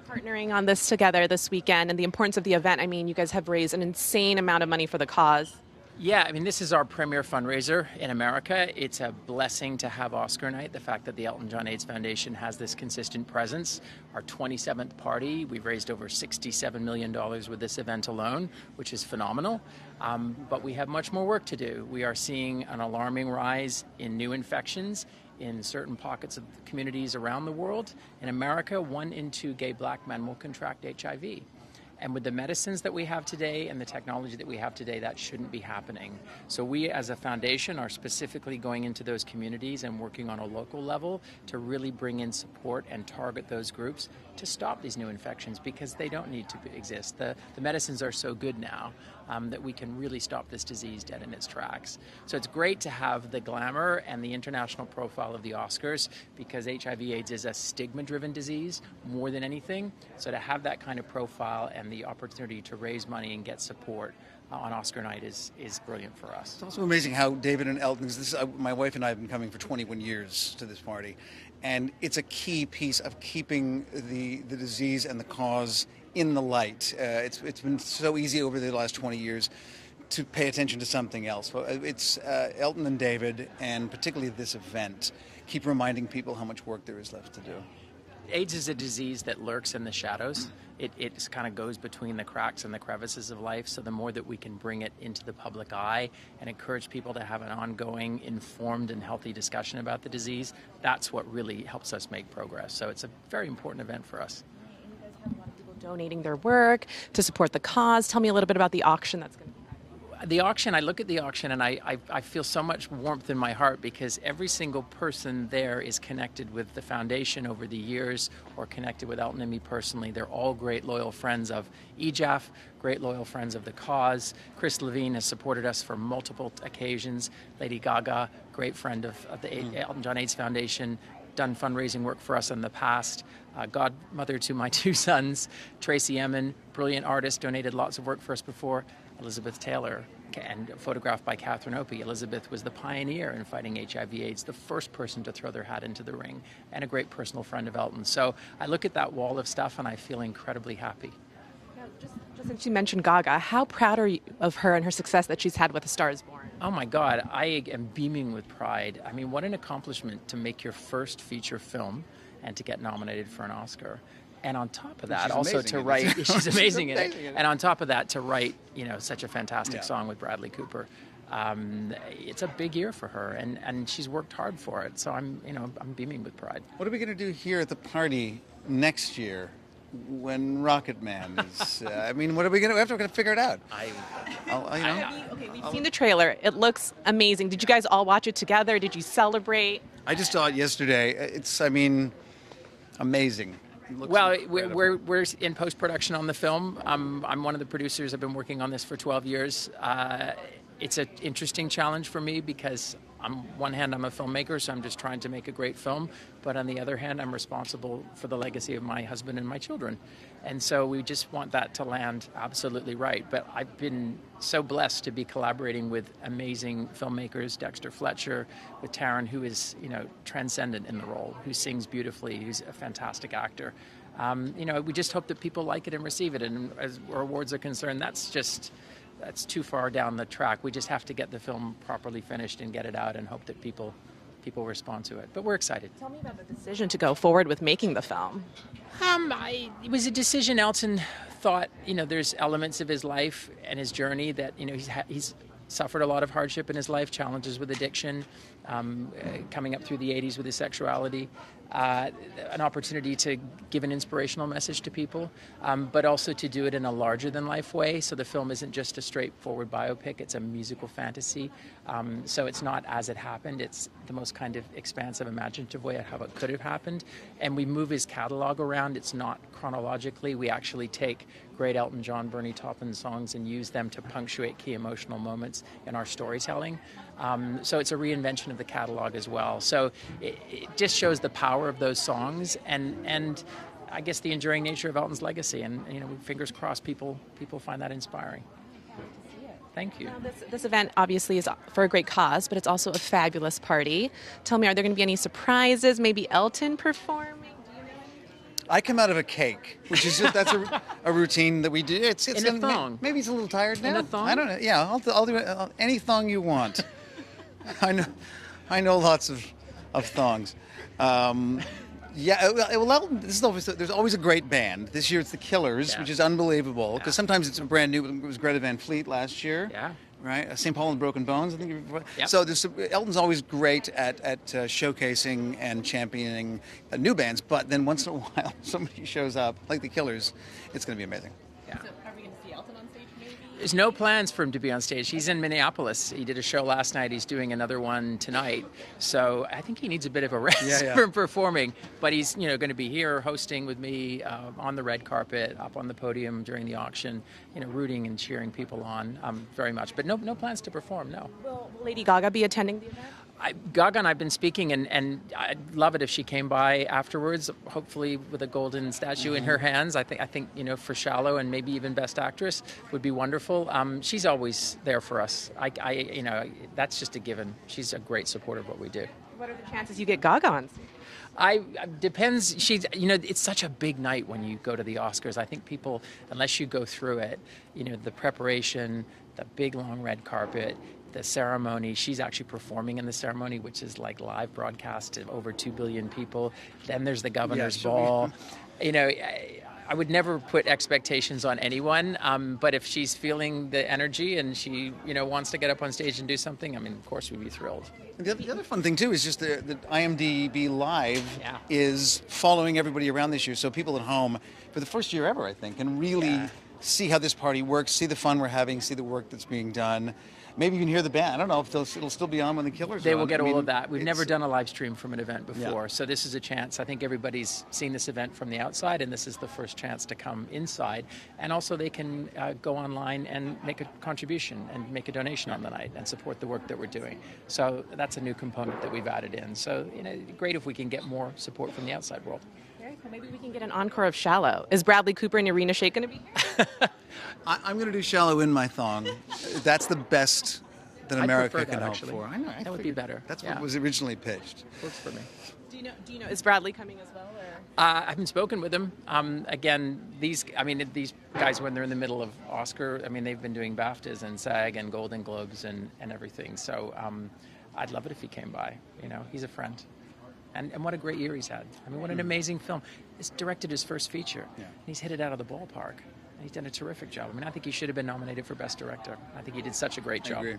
Partnering on this together this weekend and the importance of the event. I mean, you guys have raised an insane amount of money for the cause. Yeah, I mean, this is our premier fundraiser in America. It's a blessing to have Oscar night, the fact that the Elton John AIDS Foundation has this consistent presence. Our 27th party, we've raised over $67 million with this event alone, which is phenomenal. But we have much more work to do. We are seeing an alarming rise in new infections in certain pockets of communities around the world. In America, 1 in 2 gay black men will contract HIV. And with the medicines that we have today and the technology that we have today, that shouldn't be happening. So we as a foundation are specifically going into those communities and working on a local level to really bring in support and target those groups to stop these new infections, because they don't need to exist. The medicines are so good now that we can really stop this disease dead in its tracks. So it's great to have the glamour and the international profile of the Oscars, because HIV/AIDS is a stigma-driven disease more than anything. So to have that kind of profile and the opportunity to raise money and get support on Oscar night is brilliant for us. It's also amazing how David and Elton, my wife and I have been coming for 21 years to this party, and it's a key piece of keeping the disease and the cause in the light. It's been so easy over the last 20 years to pay attention to something else. Well, it's Elton and David, and particularly this event, keep reminding people how much work there is left to do. AIDS is a disease that lurks in the shadows. It kind of goes between the cracks and the crevices of life. So the more that we can bring it into the public eye and encourage people to have an ongoing, informed and healthy discussion about the disease, that's what really helps us make progress. So it's a very important event for us. You guys have a lot of people donating their work to support the cause. Tell me a little bit about the auction that's going to be. The auction, I look at the auction and I feel so much warmth in my heart, because every single person there is connected with the foundation over the years, or connected with Elton and me personally. They're all great loyal friends of EJAF, great loyal friends of the cause. Chris Levine has supported us for multiple occasions. Lady Gaga, great friend of the Elton John AIDS Foundation, done fundraising work for us in the past. Godmother to my 2 sons, Tracy Emin, brilliant artist, donated lots of work for us before. Elizabeth Taylor, and photographed by Catherine Opie. Elizabeth was the pioneer in fighting HIV/AIDS, the first person to throw their hat into the ring, and a great personal friend of Elton. So I look at that wall of stuff and I feel incredibly happy. Now, just since you mentioned Gaga, how proud are you of her and her success that she's had with A Star Is Born? Oh my God, I am beaming with pride. I mean, what an accomplishment to make your first feature film and to get nominated for an Oscar. And on top of that, also to write, she's amazing in it. And on top of that, to write, such a fantastic song with Bradley Cooper. It's a big year for her, and she's worked hard for it. So I'm beaming with pride. What are we going to do here at the party next year when Rocketman is? What are we going to? We have to figure it out. We've seen the trailer. It looks amazing. Did you guys all watch it together? Did you celebrate? I just saw it yesterday. It's, amazing. Well, we're in post-production on the film. I'm one of the producers. I've been working on this for 12 years. It's an interesting challenge for me, because on one hand, I'm a filmmaker, so I'm just trying to make a great film. But on the other hand, I'm responsible for the legacy of my husband and my children. And so we just want that to land absolutely right. But I've been so blessed to be collaborating with amazing filmmakers, Dexter Fletcher, with Taron, who is, transcendent in the role, who sings beautifully, who's a fantastic actor. We just hope that people like it and receive it. And as our awards are concerned, that's too far down the track. We just have to get the film properly finished and get it out and hope that people respond to it. But we're excited. Tell me about the decision to go forward with making the film. It was a decision. Elton thought, there's elements of his life and his journey that, he's suffered a lot of hardship in his life, challenges with addiction, coming up through the 80s with his sexuality, an opportunity to give an inspirational message to people, but also to do it in a larger-than-life way. So the film isn't just a straightforward biopic, it's a musical fantasy. So it's not as it happened, it's the most kind of expansive, imaginative way of how it could have happened. And we move his catalog around. It's not chronologically. We actually take great Elton John, Bernie Taupin songs and use them to punctuate key emotional moments in our storytelling. So it's a reinvention of the catalog as well. So it just shows the power of those songs and I guess the enduring nature of Elton's legacy. And fingers crossed, people find that inspiring. Thank you. Now, this event obviously is for a great cause, but it's also a fabulous party. Tell me, are there going to be any surprises? Maybe Elton performing? Do you know? I come out of a cake, which is just, that's a routine that we do. It's In a thong. Maybe he's a little tired now. In a thong? I don't know. Yeah, I'll do any thong you want. I know lots of thongs. Yeah, well, there's always a great band. This year it's the Killers, which is unbelievable. Because sometimes it's brand new. It was Greta Van Fleet last year. Yeah. Right, St. Paul and Broken Bones, I think. Yep. So Elton's always great at showcasing and championing new bands. But then once in a while, somebody shows up, like the Killers, it's going to be amazing. Yeah. So are we going to see Elton on stage maybe? There's no plans for him to be on stage. He's in Minneapolis. He did a show last night. He's doing another one tonight. So I think he needs a bit of a rest from performing. But he's going to be here hosting with me on the red carpet, up on the podium during the auction, rooting and cheering people on very much. But no plans to perform, no. Will Lady Gaga be attending the event? Gaga and I have been speaking, and I'd love it if she came by afterwards, hopefully with a golden statue in her hands. I think for Shallow and maybe even Best Actress would be wonderful. She's always there for us. That's just a given. She's a great supporter of what we do. What are the chances you get Gaga on stage? Depends. It's such a big night when you go to the Oscars. I think people, unless you go through it, the preparation, the big long red carpet, the ceremony. She's actually performing in the ceremony, which is like live broadcast to over 2 billion people. Then there's the governor's ball. I would never put expectations on anyone, but if she's feeling the energy and she, wants to get up on stage and do something, of course we'd be thrilled. The other fun thing, too, is just the IMDb Live is following everybody around this year. So people at home, for the first year ever, I think, can really see how this party works, see the fun we're having, see the work that's being done. Maybe you can hear the band. I don't know if it'll still be on when the Killers are on. They will get all of that. We've never done a live stream from an event before, so this is a chance. I think everybody's seen this event from the outside, and this is the first chance to come inside. And also they can go online and make a contribution and make a donation on the night and support the work that we're doing. So that's a new component that we've added in. So great if we can get more support from the outside world. Very cool. Maybe we can get an encore of Shallow. Is Bradley Cooper and Irina Shayk going to be here? I'm going to do Shallow in my thong. That's the best that America can hope actually. for. I know. That would be better. That's what was originally pitched. Works for me. Do you know? Is Bradley coming as well? Or? I haven't spoken with him. Again, these guys, when they're in the middle of Oscar, they've been doing BAFTAs and SAG and Golden Globes and everything. So I'd love it if he came by. He's a friend. And what a great year he's had. What an amazing film. He's directed his first feature. Yeah. And he's hit it out of the ballpark. And he's done a terrific job. I think he should have been nominated for Best Director. I think he did such a great job. I agree.